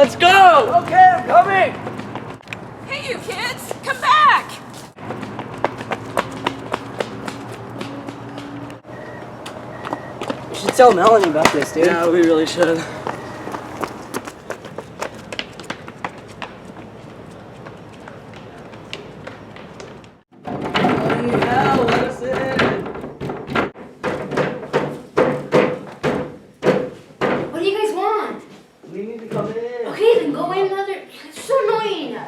let's go! Okay, I'm coming! Hey, you kids! Come back! We should tell Melanie about this, dude. Yeah, we really should. Hell, let us in! What do you guys want? We need to come in. Okay, then go in another. It's so annoying.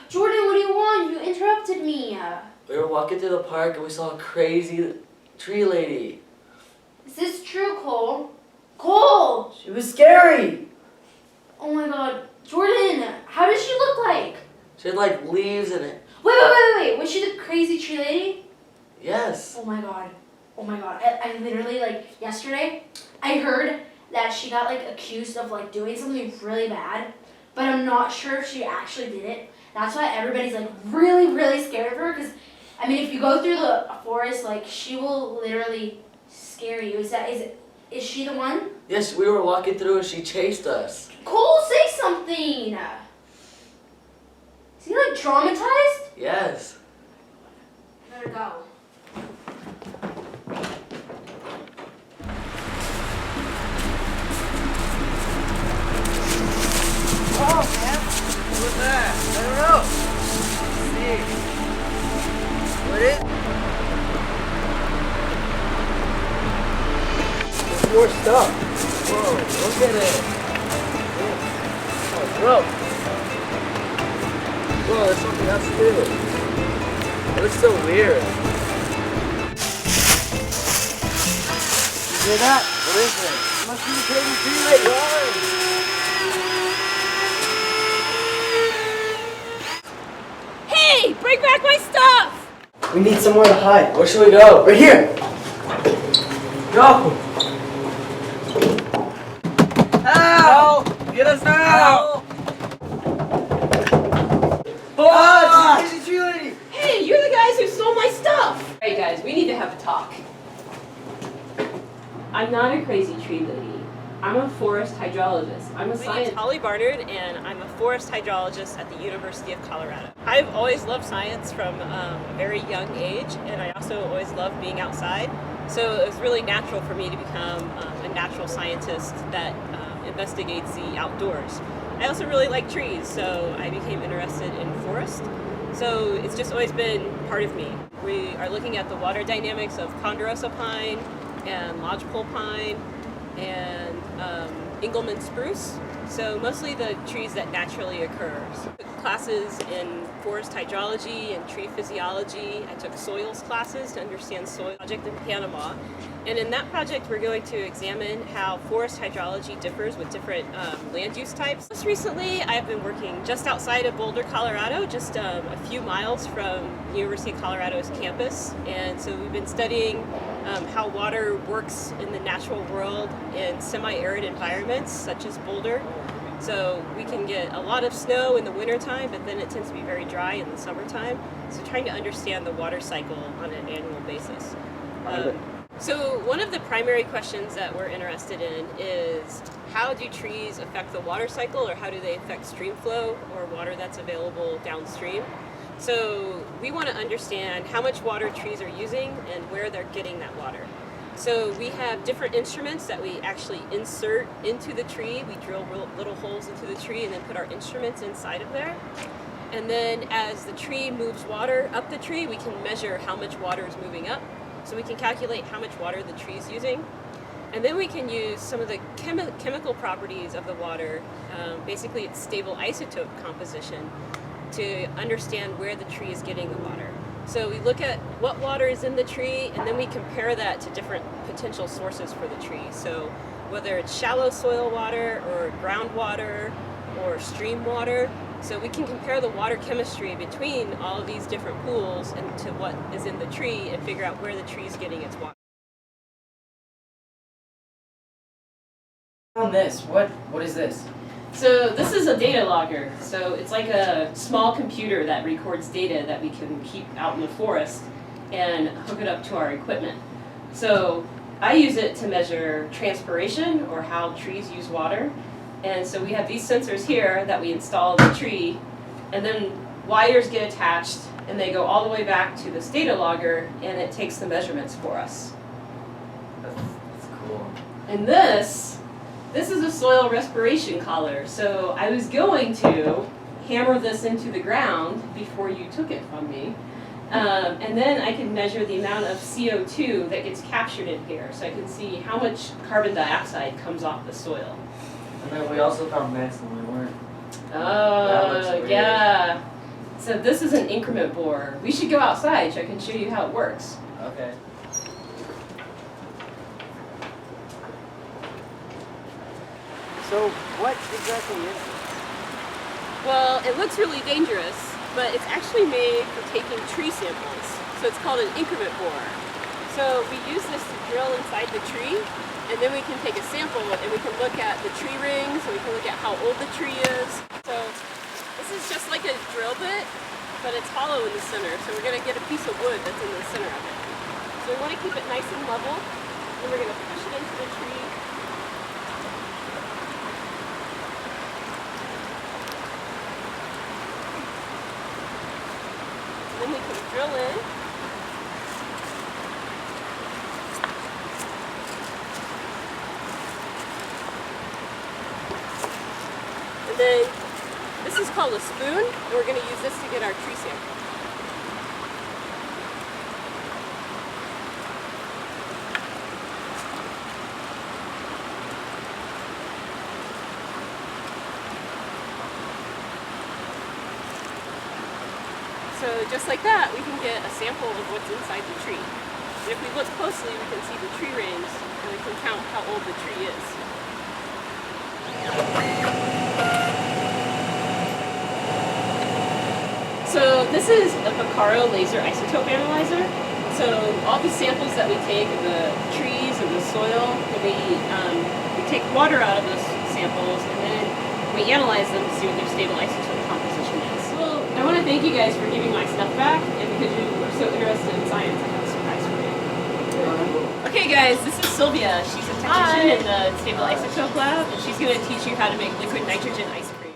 Jordan, what do you want? You interrupted me. We were walking through the park and we saw a crazy tree lady. Is this true, Cole? Cole! She was scary! Oh my god. Jordan, how does she look like? She had like leaves in it. Wait. Was she the crazy tree lady? Yes. Oh my god. I literally, like, yesterday, I heard that she got, like, accused of, like, doing something really bad, but I'm not sure if she actually did it. That's why everybody's, like, really, really scared of her, because, I mean, if you go through the forest, like, she will literally scare you. Is she the one? Yes, we were walking through and she chased us. Cole, say something! Is he, like, traumatized? Yes. Better go. Oh, man! What was that? I don't know. Let's see. What is? There's more stuff. Whoa, look at it. Oh, bro. Whoa, there's something else too. It looks so weird. You hear that? What is it? It must be the crazy tree lady. Hey, bring back my stuff! We need somewhere to hide. Where should we go? Right here. Go. Help! Get us now! Oh, it's a crazy tree lady. Hey, you're the guys who stole my stuff! Alright guys, we need to have a talk. I'm not a crazy tree lady. I'm a forest hydrologist. I'm a scientist. My name's Holly Barnard, and I'm a forest hydrologist at the University of Colorado. I've always loved science from a very young age, and I also always loved being outside. So it was really natural for me to become a natural scientist that investigates the outdoors. I also really like trees, so I became interested in forest. So it's just always been part of me. We are looking at the water dynamics of ponderosa pine and lodgepole pine and Engelmann spruce. So mostly the trees that naturally occur. So I took classes in forest hydrology and tree physiology. I took soils classes to understand soil project in Panama. And in that project, we're going to examine how forest hydrology differs with different land use types. Most recently, I've been working just outside of Boulder, Colorado, just a few miles from University of Colorado's campus. And so we've been studying how water works in the natural world in semi-arid environments, such as Boulder. So we can get a lot of snow in the wintertime, but then it tends to be very dry in the summertime. So trying to understand the water cycle on an annual basis. So one of the primary questions that we're interested in is how do trees affect the water cycle, or how do they affect stream flow or water that's available downstream? So we want to understand how much water trees are using and where they're getting that water. So we have different instruments that we actually insert into the tree. We drill little holes into the tree and then put our instruments inside of there. And then as the tree moves water up the tree, we can measure how much water is moving up. So we can calculate how much water the tree is using. And then we can use some of the chemical properties of the water, basically its stable isotope composition, to understand where the tree is getting the water. So we look at what water is in the tree, and then we compare that to different potential sources for the tree. So whether it's shallow soil water or groundwater or stream water. So we can compare the water chemistry between all of these different pools and to what is in the tree and figure out where the tree is getting its water. On this, what is this? So this is a data logger. So it's like a small computer that records data that we can keep out in the forest and hook it up to our equipment. So I use it to measure transpiration, or how trees use water. And so we have these sensors here that we install in the tree, and then wires get attached and they go all the way back to this data logger, and it takes the measurements for us. That's cool. And this is a soil respiration collar. So I was going to hammer this into the ground before you took it from me. And then I can measure the amount of CO2 that gets captured in here. So I can see how much carbon dioxide comes off the soil. And then we also found vents when we weren't. Oh, yeah. So this is an increment borer. We should go outside so I can show you how it works. Okay. So what exactly is it? Well, it looks really dangerous, but it's actually made for taking tree samples. So it's called an increment borer. So we use this to drill inside the tree, and then we can take a sample and we can look at the tree rings, and we can look at how old the tree is. So this is just like a drill bit, but it's hollow in the center. So we're going to get a piece of wood that's in the center of it. So we want to keep it nice and level, and we're going to push it into the tree. Then we can drill in. And then this is called a spoon, and we're going to use this to get our tree sample. So just like that, we can get a sample of what's inside the tree. And if we look closely, we can see the tree rings, and we can count how old the tree is. So this is a Picaro laser isotope analyzer. So all the samples that we take of the trees and the soil, we take water out of those samples, and then we analyze them to see what their stable isotope composition is. Well, I want to thank you guys for giving my stuff back, and because you are so interested in science, I have a surprise for you. Okay guys, this is Sylvia. She's a technician in the stable isotope lab, and she's going to teach you how to make liquid nitrogen ice cream.